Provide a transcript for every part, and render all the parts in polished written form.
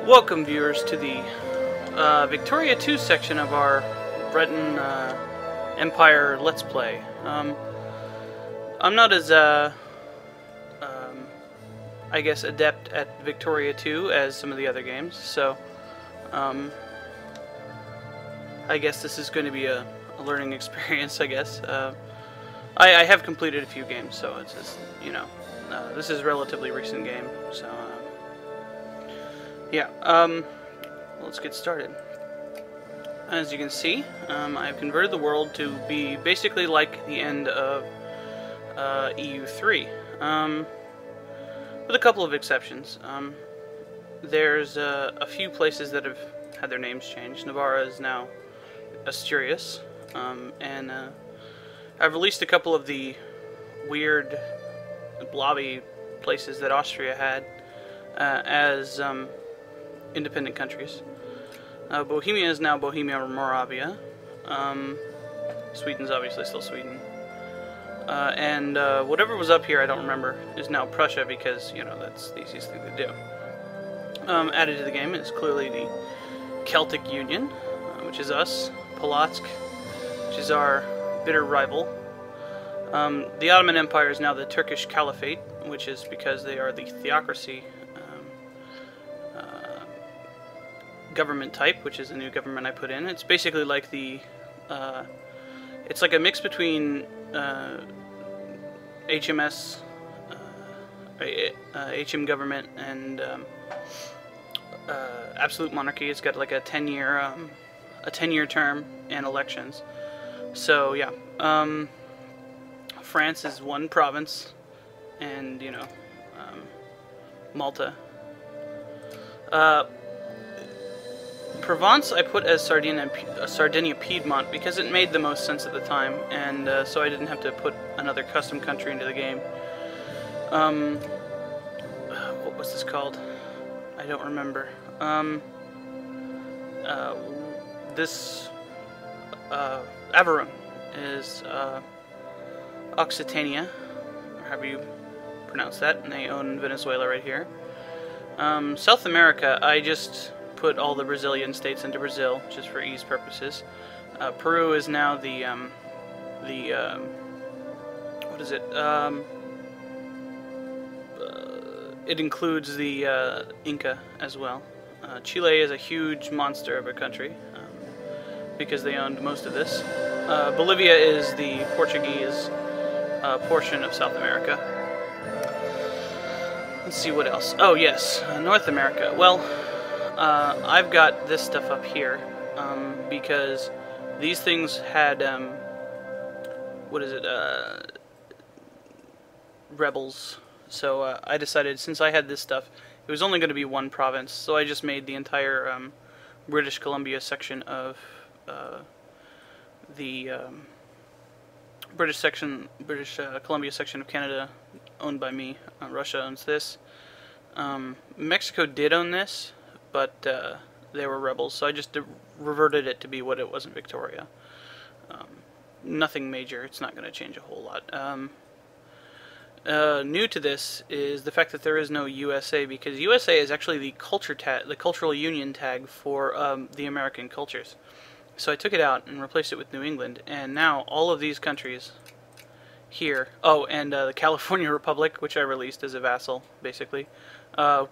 Welcome, viewers, to the Victoria 2 section of our Breton Empire Let's Play. I'm not as, I guess, adept at Victoria 2 as some of the other games, so I guess this is going to be a learning experience, I guess. I have completed a few games, so it's just, you know, this is a relatively recent game, so yeah, let's get started. As you can see, I've converted the world to be basically like the end of EU3, with a couple of exceptions. There's a few places that have had their names changed. Navarra is now Asturias, and I've released a couple of the weird blobby places that Austria had as independent countries. Bohemia is now Bohemia-Moravia. Sweden's obviously still Sweden. And whatever was up here, I don't remember, is now Prussia because, you know, that's the easiest thing to do. Added to the game is clearly the Celtic Union, which is us, Polotsk, which is our bitter rival. The Ottoman Empire is now the Turkish Caliphate, which is because they are the theocracy government type, which is a new government I put in. It's basically like the, it's like a mix between HMS, HM government and absolute monarchy. It's got like a 10-year term and elections. So yeah, France is one province, and you know, Malta. Provence I put as Sardinia Piedmont because it made the most sense at the time, and so I didn't have to put another custom country into the game. What was this called? I don't remember. This overrun is Occitania, or however you pronounce that, and they own Venezuela right here. South America, I just put all the Brazilian states into Brazil, just for ease purposes. Peru is now the what is it? It includes the Inca as well. Chile is a huge monster of a country, because they owned most of this. Bolivia is the Portuguese portion of South America. Let's see what else. Oh yes, North America. Well, I've got this stuff up here because these things had what is it? Rebels. So I decided, since I had this stuff, it was only going to be one province. So I just made the entire British Columbia section of the British Columbia section of Canada owned by me. Russia owns this. Mexico did own this, but they were rebels, so I just reverted it to be what it was in Victoria. Nothing major. It's not going to change a whole lot. New to this is the fact that there is no USA, because USA is actually the cultural union tag for the American cultures. So I took it out and replaced it with New England, and now all of these countries here, oh, and the California Republic, which I released as a vassal, basically,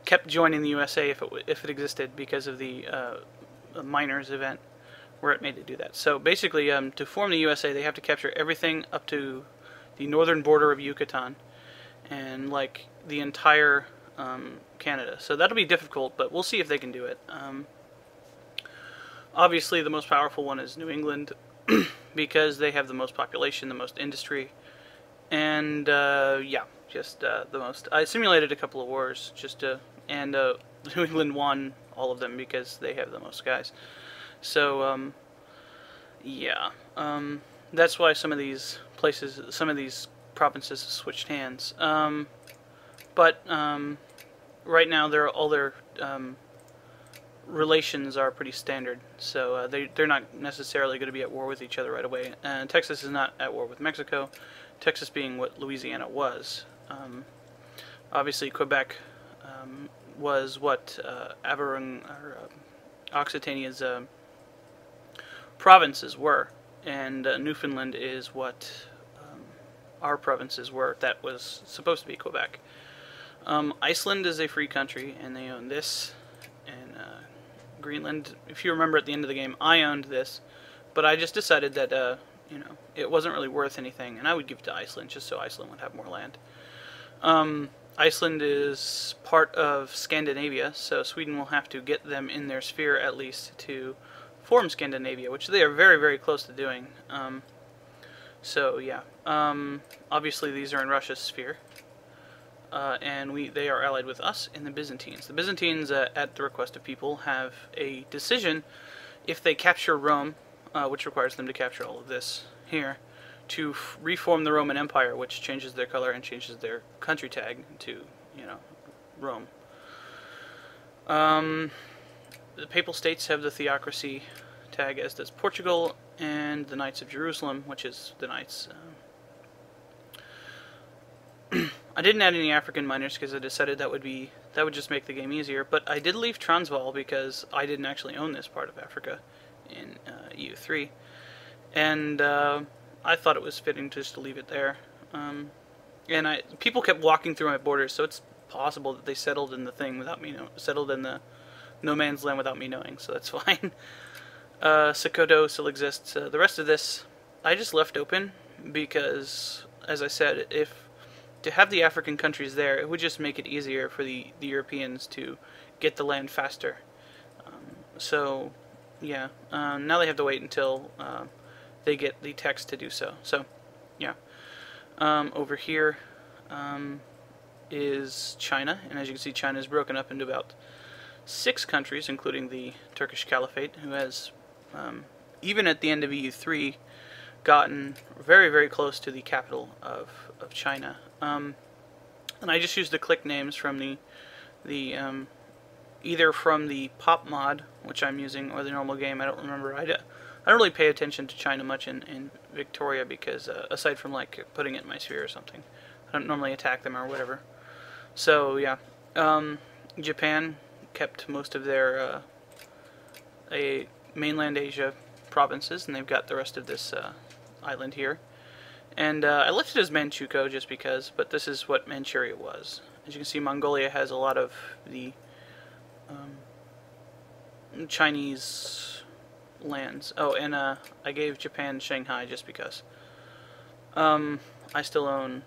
kept joining the USA if it existed, because of the miners event where it made it do that. So basically, to form the USA, they have to capture everything up to the northern border of Yucatan, and like the entire Canada. So that'll be difficult, but we'll see if they can do it. Obviously, the most powerful one is New England, because they have the most population, the most industry, and yeah, just the most. I simulated a couple of wars just to, and New England won all of them because they have the most guys. So yeah, that's why some of these places, some of these provinces switched hands. But right now, all their relations are pretty standard, so they're not necessarily going to be at war with each other right away. And Texas is not at war with Mexico, Texas being what Louisiana was. Obviously, Quebec was what Aberung or Occitania's provinces were, and Newfoundland is what our provinces were. That was supposed to be Quebec. Iceland is a free country, and they own this. And Greenland, if you remember at the end of the game, I owned this, but I just decided that it wasn't really worth anything, and I would give it to Iceland just so Iceland would have more land. Iceland is part of Scandinavia, so Sweden will have to get them in their sphere at least to form Scandinavia, which they are very, very close to doing. So yeah, obviously these are in Russia's sphere, and they are allied with us and the Byzantines. The Byzantines, at the request of people, have a decision if they capture Rome, which requires them to capture all of this here, to reform the Roman Empire, which changes their color and changes their country tag to, Rome. The Papal States have the theocracy tag, as does Portugal, and the Knights of Jerusalem, which is the Knights. I didn't add any African miners because I decided that would just make the game easier, but I did leave Transvaal because I didn't actually own this part of Africa in EU3, and I thought it was fitting just to leave it there. And people kept walking through my borders, so it's possible that they settled in the thing without me settled in the no man's land without me knowing, so that's fine. Sokoto still exists. The rest of this I just left open because, as I said, to have the African countries there, it would just make it easier for the Europeans to get the land faster. So yeah, now they have to wait until they get the text to do so. So yeah, over here is China, and as you can see, China is broken up into about 6 countries, including the Turkish Caliphate, who has, even at the end of EU3, gotten very, very close to the capital of China. And I just used the click names from the either from the pop mod, which I'm using, or the normal game. I don't remember. I don't really pay attention to China much in Victoria because, aside from like putting it in my sphere or something, I don't normally attack them or whatever. So yeah, Japan kept most of their mainland Asia provinces, and they've got the rest of this island here. And I left it as Manchukuo just because, but this is what Manchuria was. As you can see, Mongolia has a lot of the Chinese lands. Oh, and I gave Japan Shanghai just because. I still own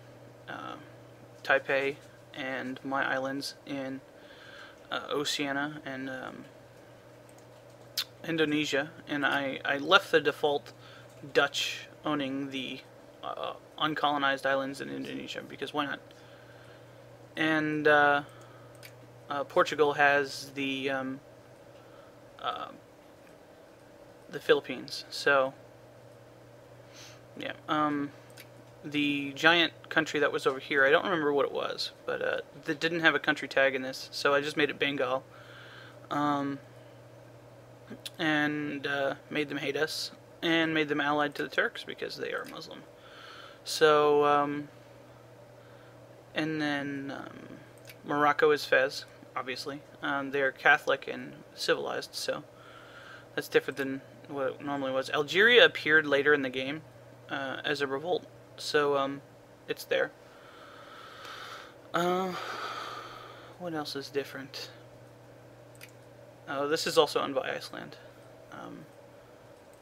Taipei and my islands in Oceania and Indonesia, and I left the default Dutch owning the uncolonized islands in Indonesia because why not? And Portugal has the Philippines. So yeah, the giant country that was over here, I don't remember what it was, but that didn't have a country tag in this, so I just made it Bengal, and made them hate us, and made them allied to the Turks because they are Muslim. So, and then Morocco is Fez, obviously. They're Catholic and civilized, so that's different than what it normally was. Algeria appeared later in the game as a revolt, so it's there. What else is different? Oh, this is also owned by Iceland.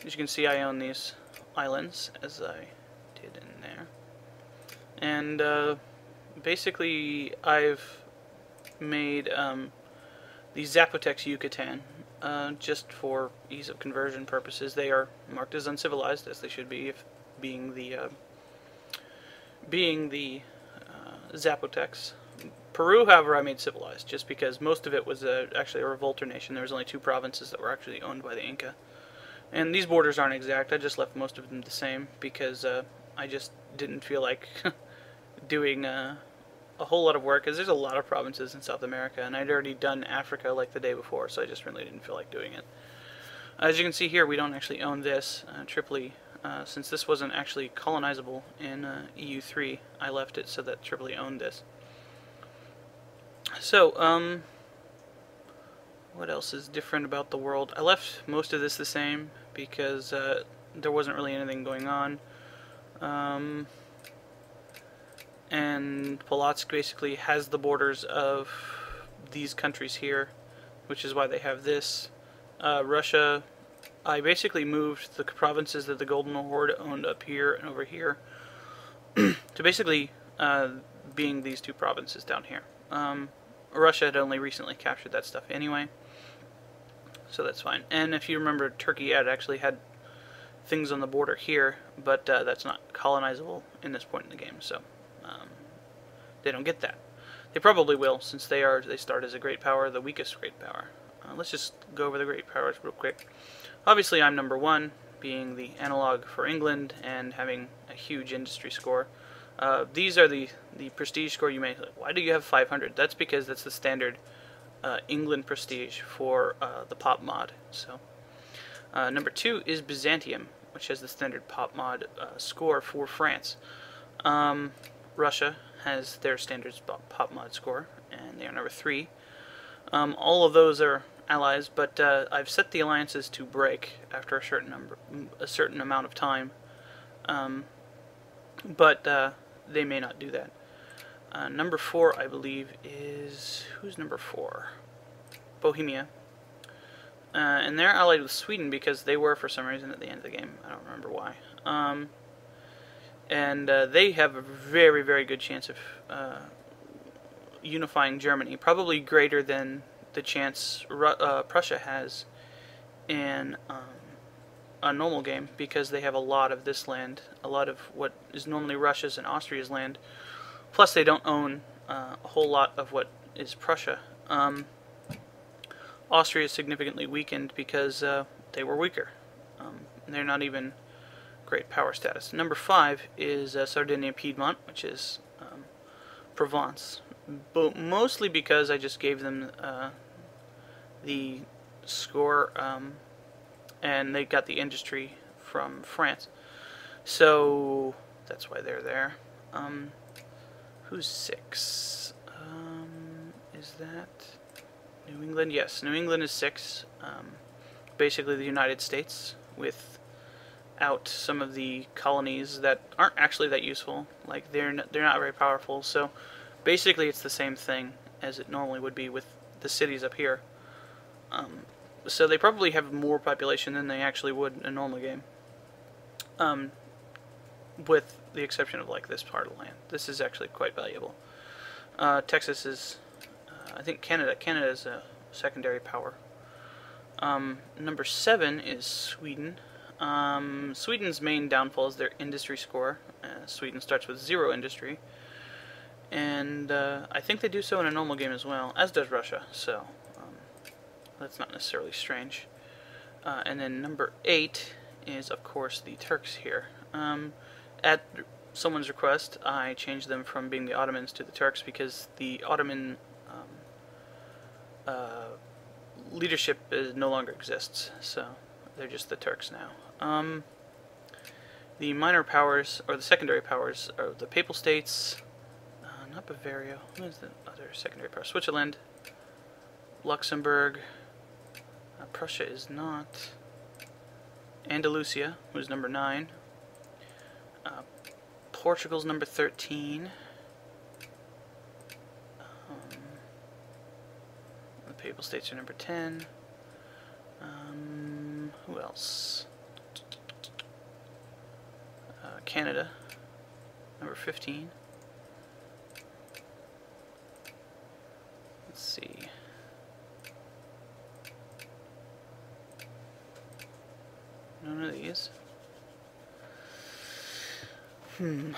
As you can see, I own these islands, as I did in there. And basically, I've made the Zapotecs Yucatan just for ease of conversion purposes. They are marked as uncivilized, as they should be, if being the Zapotecs. Peru, however, I made civilized, just because most of it was actually a revolter nation. There was only 2 provinces that were actually owned by the Inca. And these borders aren't exact. I just left most of them the same, because I just didn't feel like doing a whole lot of work, because there's a lot of provinces in South America, and I'd already done Africa like the day before, so I just really didn't feel like doing it. As you can see here, we don't actually own this, Tripoli. Since this wasn't actually colonizable in EU3, I left it so that Tripoli owned this. So, what else is different about the world? I left most of this the same because there wasn't really anything going on. And Polotsk basically has the borders of these countries here, which is why they have this. Russia, I basically moved the provinces that the Golden Horde owned up here and over here to basically being these two provinces down here. Russia had only recently captured that stuff anyway, so that's fine. And if you remember, Turkey had actually had things on the border here, but that's not colonizable in this point in the game, so they don't get that. They probably will, since they start as a great power, the weakest great power. Let's just go over the great powers real quick. Obviously, I'm number 1, being the analog for England and having a huge industry score. These are the prestige score. You may say, why do you have 500? That's because that's the standard England prestige for the pop mod. So number 2 is Byzantium, which has the standard pop mod score for France. Russia has their standard pop mod score, and they are number 3. All of those are allies, but I've set the alliances to break after a certain amount of time. But they may not do that. Number 4, I believe, is... Who's number 4? Bohemia. And they're allied with Sweden because they were, for some reason, at the end of the game. I don't remember why. And they have a very, very good chance of unifying Germany. Probably greater than the chance Prussia has in a normal game, because they have a lot of this land, a lot of what is normally Russia's and Austria's land. Plus, they don't own a whole lot of what is Prussia. Austria is significantly weakened because they were weaker. They're not even great power status. Number 5 is Sardinia Piedmont, which is Provence. But mostly because I just gave them the score, and they got the industry from France. So that's why they're there. Who's 6? Is that New England? Yes, New England is 6. Basically the United States, without some of the colonies that aren't actually that useful. Like they're not very powerful. So basically it's the same thing as it normally would be with the cities up here. So they probably have more population than they actually would in a normal game. With the exception of like this part of the land. This is actually quite valuable. Texas is, I think Canada is a secondary power. Number 7 is Sweden. Sweden's main downfall is their industry score. Sweden starts with 0 industry. And I think they do so in a normal game as well, as does Russia, so that's not necessarily strange. And then number 8 is, of course, the Turks here. At someone's request, I changed them from being the Ottomans to the Turks because the Ottoman leadership no longer exists, so they're just the Turks now. The minor powers, or the secondary powers, are the Papal States, not Bavaria, who is the other secondary power? Switzerland, Luxembourg, Prussia is not, Andalusia, who's number 9, Portugal's number 13, the Papal States are number 10, who else? Canada, number 15. Let's see. None of these. None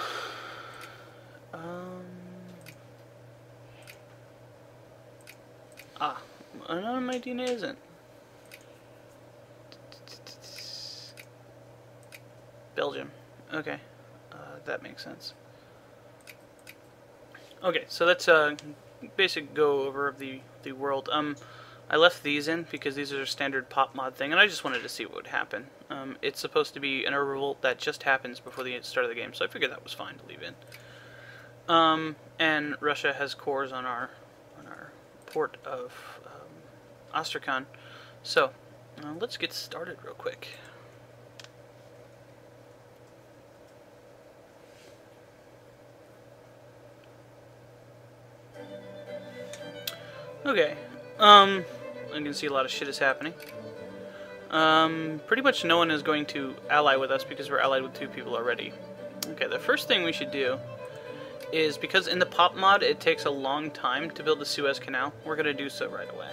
of my DNA isn't. Belgium. Okay. That makes sense. Okay, so that's a basic go over of the world. I left these in because these are a standard pop mod thing, and I just wanted to see what would happen. It's supposed to be an revolt that just happens before the start of the game, so I figured that was fine to leave in. And Russia has cores on our port of Astrakhan. So, let's get started real quick. Okay, I can see a lot of shit is happening. Pretty much no one is going to ally with us because we're allied with 2 people already. Okay, the first thing we should do is, because in the pop mod it takes a long time to build the Suez Canal, we're going to do so right away.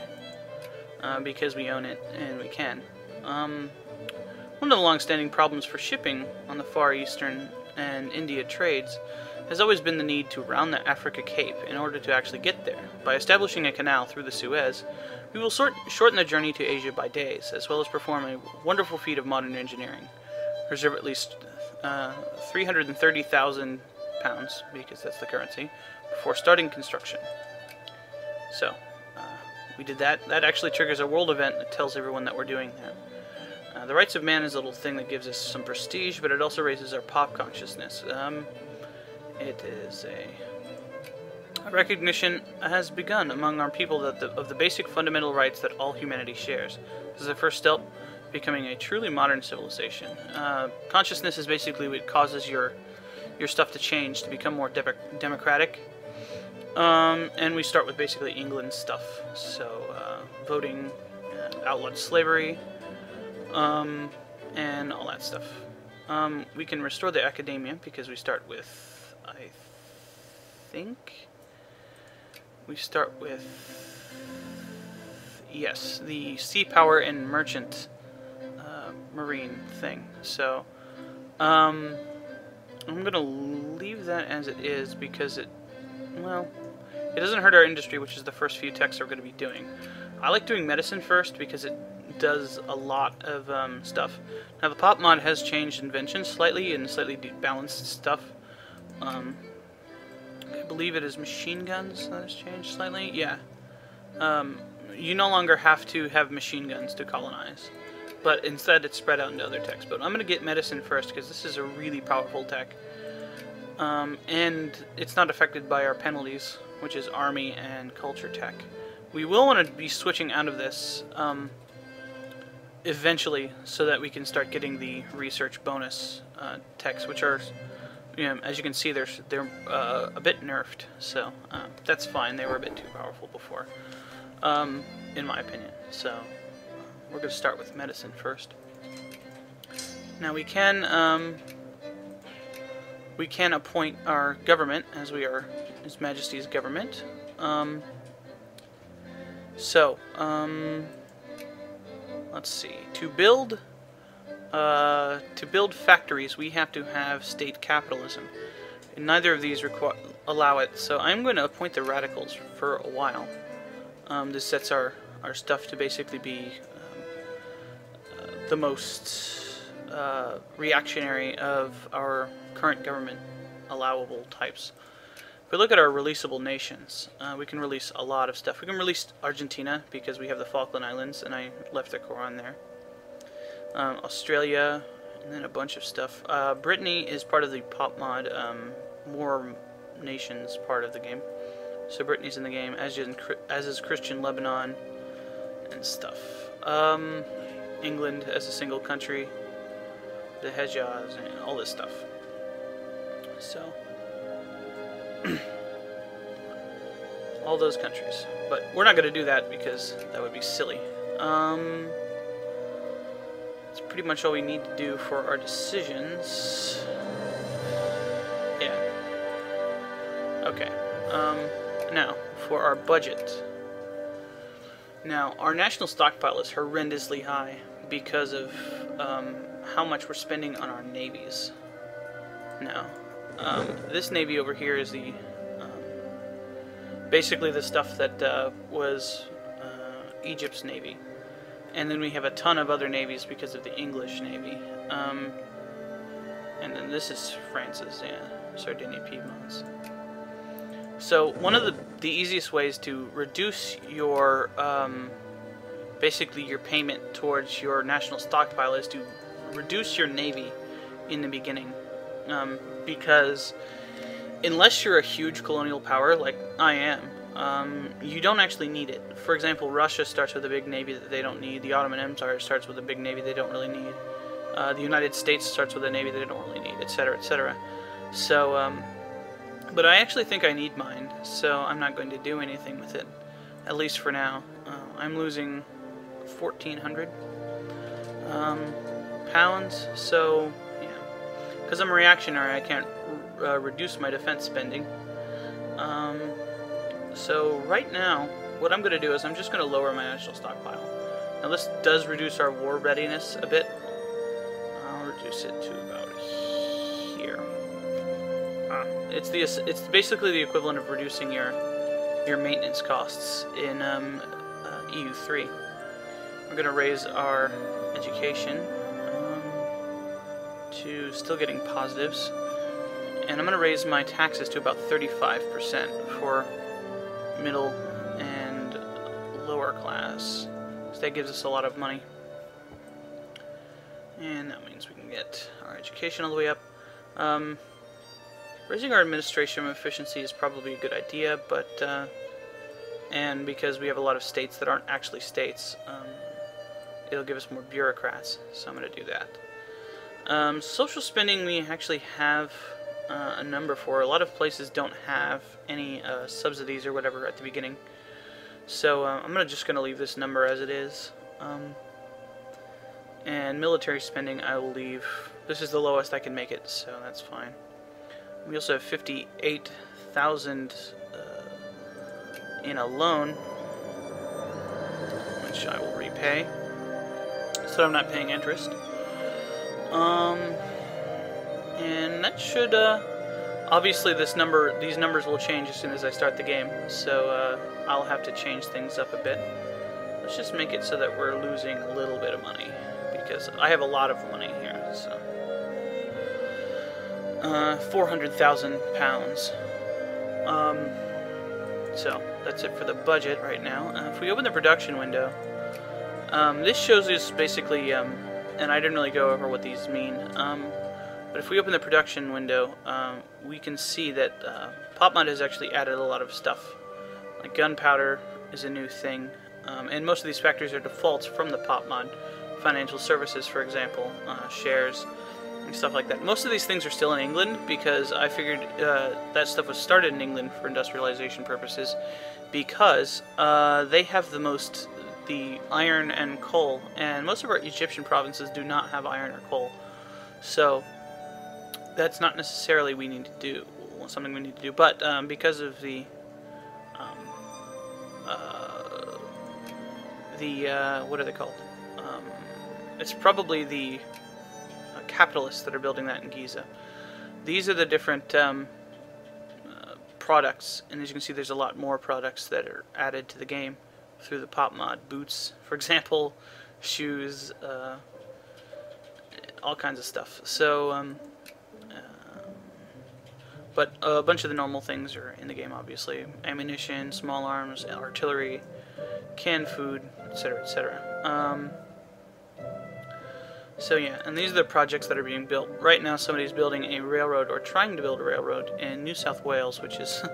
Because we own it and we can. One of the long-standing problems for shipping on the Far Eastern and India trades has always been the need to round the Africa Cape in order to actually get there. By establishing a canal through the Suez, we will shorten the journey to Asia by days, as well as perform a wonderful feat of modern engineering. Reserve at least 330,000 pounds, because that's the currency, before starting construction. So, we did that. That actually triggers a world event that tells everyone that we're doing that. The rights of man is a little thing that gives us some prestige, but it also raises our pop consciousness. It is a recognition has begun among our people that of the basic fundamental rights that all humanity shares. This is the first step becoming a truly modern civilization. Consciousness is basically what causes your stuff to change, to become more democratic. And we start with basically England stuff. So, voting, outlawed slavery, and all that stuff. We can restore the academia because we start with, I think, yes, the sea power and merchant marine thing. So, I'm going to leave that as it is because it doesn't hurt our industry, which is the first few texts we're going to be doing. I like doing medicine first because it does a lot of stuff. Now, the pop mod has changed inventions slightly and slightly balanced stuff. I believe it is machine guns that has changed slightly. Yeah. You no longer have to have machine guns to colonize, but instead it's spread out into other techs. But I'm going to get medicine first because this is a really powerful tech. And it's not affected by our penalties, which is army and culture tech. We will want to be switching out of this eventually so that we can start getting the research bonus techs, which are, as you can see, they're a bit nerfed. So that's fine. They were a bit too powerful before, in my opinion. So we're going to start with medicine first. Now we can appoint our government, as we are His Majesty's government. Let's see. To build factories, we have to have state capitalism, and neither of these allow it. So I'm going to appoint the radicals for a while. This sets our stuff to basically be the most reactionary of our current government allowable types. If we look at our releasable nations, we can release a lot of stuff. We can release Argentina because we have the Falkland Islands, and I left their core on there. Australia, and then a bunch of stuff. Brittany is part of the pop mod, more nations part of the game. So Brittany's in the game, as is Christian Lebanon and stuff. England as a single country, the Hejaz, and all this stuff. So, all those countries. But we're not going to do that because that would be silly. That's pretty much all we need to do for our decisions. Yeah. Okay. Now, for our budget. Now, our national stockpile is horrendously high because of how much we're spending on our navies. Now, this navy over here is the basically the stuff that was Egypt's navy, and then we have a ton of other navies because of the English navy, and then this is France's, Sardinia Piedmont's. So one of the easiest ways to reduce your basically your payment towards your national stockpile is to reduce your navy in the beginning, because unless you're a huge colonial power like I am, you don't actually need it. For example, Russia starts with a big navy that they don't need. The Ottoman Empire starts with a big navy they don't really need. The United States starts with a navy they don't really need, etc., etc. So, but I actually think I need mine, so I'm not going to do anything with it, at least for now. I'm losing 1,400 pounds, so yeah. Because I'm a reactionary, I can't reduce my defense spending. So right now, what I'm going to do is I'm just going to lower my national stockpile. Now this does reduce our war readiness a bit. I'll reduce it to about here. It's basically the equivalent of reducing your maintenance costs in EU3. We're going to raise our education to still getting positives, and I'm going to raise my taxes to about 35% for middle and lower class. So that gives us a lot of money, and that means we can get our education all the way up. Raising our administration efficiency is probably a good idea, but and because we have a lot of states that aren't actually states, it'll give us more bureaucrats, so I'm going to do that. Social spending we actually have a number for. A lot of places don't have any subsidies or whatever at the beginning, so I'm just going to leave this number as it is. And military spending I will leave. This is the lowest I can make it, so that's fine. We also have 58,000 in a loan, which I will repay, so I'm not paying interest. And that should obviously these numbers will change as soon as I start the game, so I'll have to change things up a bit. Let's just make it so that we're losing a little bit of money, because I have a lot of money here. So 400,000 pounds. So that's it for the budget right now. If we open the production window, this shows us basically, and I didn't really go over what these mean, but if we open the production window, we can see that PopMod has actually added a lot of stuff. Like gunpowder is a new thing, and most of these factories are defaults from the PopMod. Financial services, for example, shares, and stuff like that. Most of these things are still in England, because I figured that stuff was started in England for industrialization purposes, because they have the iron and coal, and most of our Egyptian provinces do not have iron or coal. So that's not necessarily something we need to do, but because of the what are they called? It's probably the capitalists that are building that in Giza. These are the different products, and as you can see, there's a lot more products that are added to the game through the PopMod. Boots, for example, shoes, all kinds of stuff. So, but a bunch of the normal things are in the game, obviously. Ammunition, small arms, artillery, canned food, etc., etc. So yeah, and these are the projects that are being built. Right now somebody's building a railroad, or trying to build a railroad, in New South Wales, which is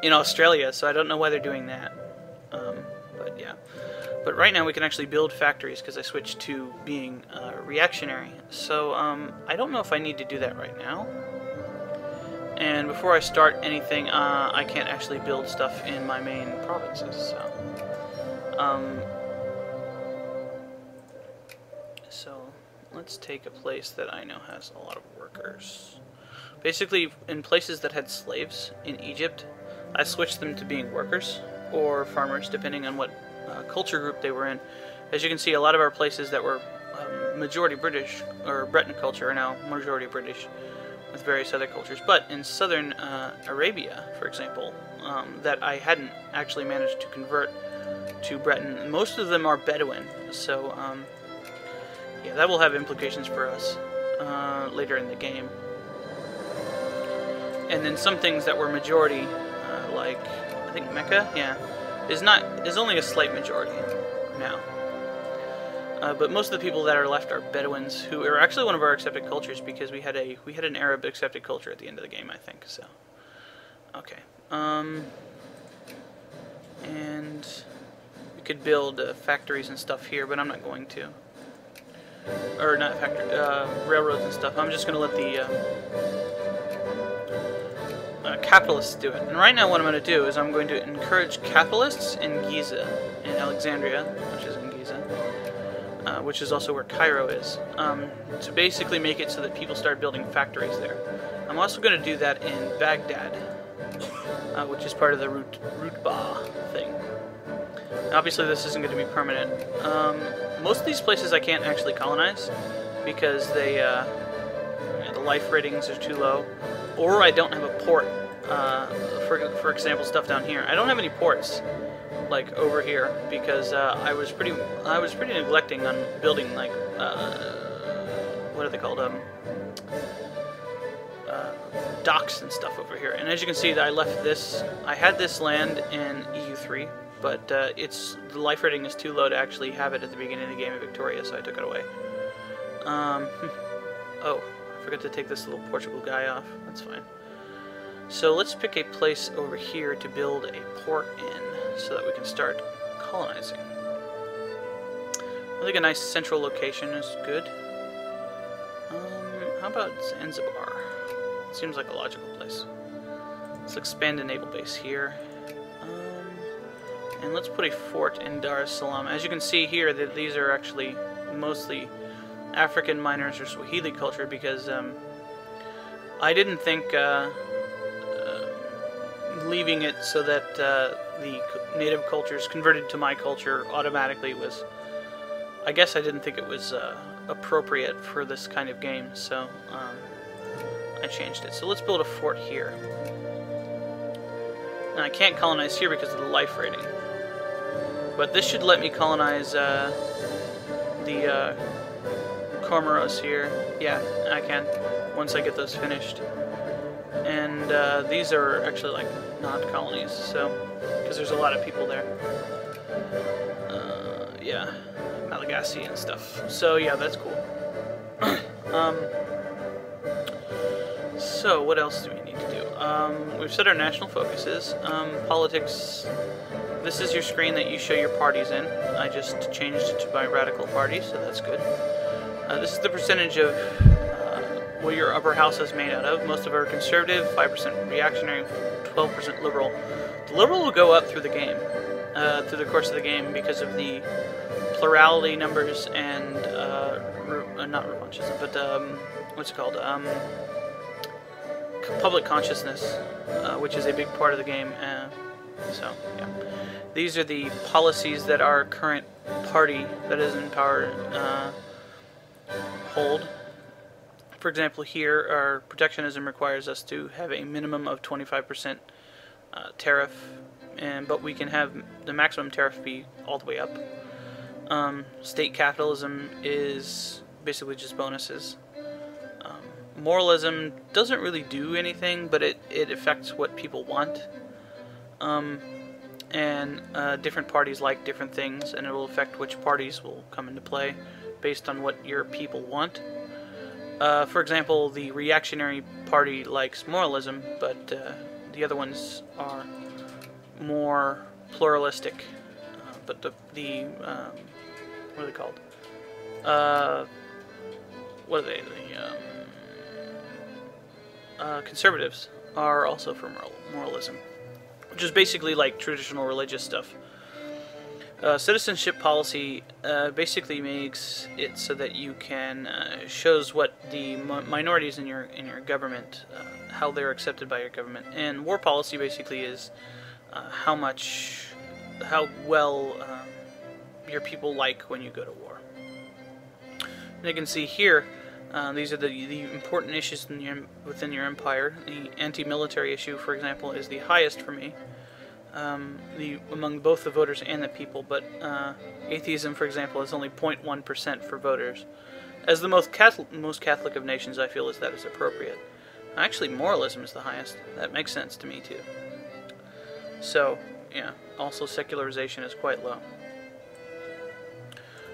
in Australia, so I don't know why they're doing that. But yeah. But right now we can actually build factories, because I switched to being reactionary. So I don't know if I need to do that right now. And before I start anything, I can't actually build stuff in my main provinces, so... let's take a place that I know has a lot of workers. Basically, in places that had slaves in Egypt, I switched them to being workers or farmers, depending on what culture group they were in. As you can see, a lot of our places that were majority British, or Breton culture, are now majority British, with various other cultures. But in southern Arabia, for example, that I hadn't actually managed to convert to Breton, most of them are Bedouin, so yeah, that will have implications for us later in the game. And then some things that were majority, like I think Mecca, yeah, is only a slight majority now. But most of the people that are left are Bedouins, who are actually one of our accepted cultures, because we had an Arab accepted culture at the end of the game, I think. So, okay. And we could build factories and stuff here, but I'm not going to. Or not factory, railroads and stuff. I'm just going to let the capitalists do it. And right now what I'm going to do is I'm going to encourage capitalists in Giza, in Alexandria, which is in Giza, which is also where Cairo is, to basically make it so that people start building factories there. I'm also going to do that in Baghdad, which is part of the Rutbah thing. Obviously this isn't going to be permanent. Most of these places I can't actually colonize because they, the life ratings are too low, or I don't have a port. For example, stuff down here. I don't have any ports like over here because I was pretty neglecting on building like what are they called? Docks and stuff over here. And as you can see, that I had this land in EU3. But the life rating is too low to actually have it at the beginning of the game in Victoria, so I took it away. Oh, I forgot to take this little Portugal guy off. That's fine. So let's pick a place over here to build a port in, so that we can start colonizing. I think a nice central location is good. How about Zanzibar? Seems like a logical place. Let's expand a naval base here. And let's put a fort in Dar es Salaam. As you can see here, that these are actually mostly African miners or Swahili culture because I didn't think leaving it so that the native cultures converted to my culture automatically was... I guess I didn't think it was appropriate for this kind of game, so I changed it. So let's build a fort here. And I can't colonize here because of the life rating. But this should let me colonize the Comoros here. Yeah, I can, once I get those finished. And these are actually like not colonies, so because there's a lot of people there. Yeah, Malagasy and stuff. So yeah, that's cool. So what else do we need to do? We've set our national focuses. Politics. This is your screen that you show your parties in. I just changed it to my radical party, so that's good. This is the percentage of what your upper house is made out of. Most of our conservative, 5% reactionary, 12% liberal. The liberal will go up through the game, through the course of the game, because of the plurality numbers and not revanchism, but what's it called? Public consciousness, which is a big part of the game. So yeah, these are the policies that our current party that is in power hold. For example, here our protectionism requires us to have a minimum of 25% tariff, but we can have the maximum tariff be all the way up. State capitalism is basically just bonuses. Moralism doesn't really do anything, but it affects what people want. And different parties like different things, and it will affect which parties will come into play based on what your people want. For example, the reactionary party likes moralism, but the other ones are more pluralistic. But the what are they called? What are they? Conservatives are also for moralism, which is basically like traditional religious stuff. Citizenship policy basically makes it so that you can shows what the minorities in your government, how they're accepted by your government, and war policy basically is how well your people like when you go to war. And you can see here. These are the important issues within your empire. The anti-military issue, for example, is the highest for me, among both the voters and the people. But atheism, for example, is only 0.1% for voters. As the most Catholic of nations, I feel that is appropriate. Actually, moralism is the highest. That makes sense to me too. So, yeah. Also, secularization is quite low.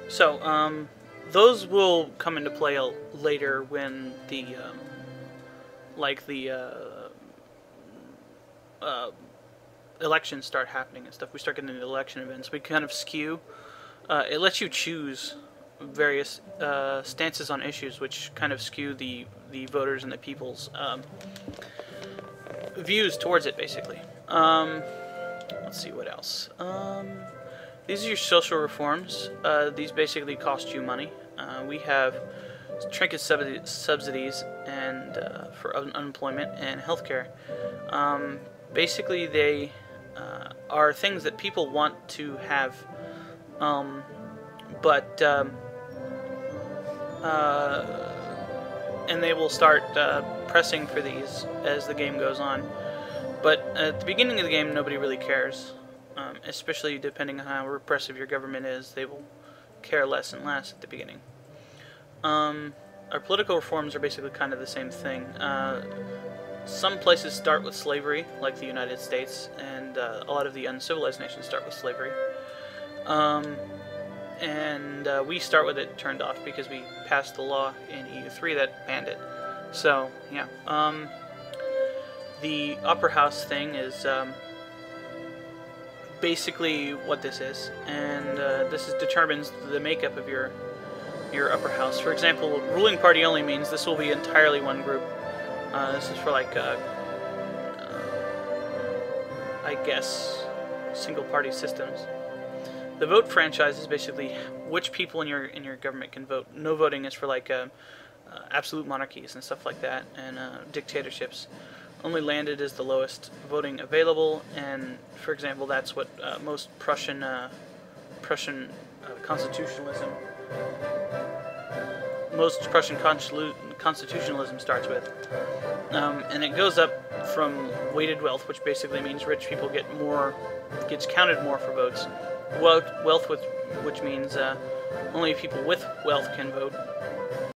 So, those will come into play later when elections start happening and stuff, we start getting the election events. We kind of skew. It lets you choose various stances on issues, which kind of skew the voters and the people's views towards it, basically. Let's see what else. These are your social reforms. These basically cost you money. We have trinket subsidies and for unemployment and healthcare. Basically, they are things that people want to have, but and they will start pressing for these as the game goes on. But at the beginning of the game, nobody really cares, especially depending on how repressive your government is. They will care less and less at the beginning. Our political reforms are basically kind of the same thing. Some places start with slavery, like the United States, and a lot of the uncivilized nations start with slavery. And we start with it turned off because we passed the law in EU3 that banned it. So, yeah. The upper house thing is basically what this is, and this determines the makeup of your upper house. For example, ruling party only means this will be entirely one group. This is for like, I guess, single party systems. The vote franchise is basically which people in your government can vote. No voting is for like absolute monarchies and stuff like that, and dictatorships. Only landed is the lowest voting available, and for example, that's what most Prussian constitutionalism. Most Prussian constitutionalism starts with, and it goes up from weighted wealth, which basically means rich people gets counted more for votes. Wealth, which means only people with wealth can vote.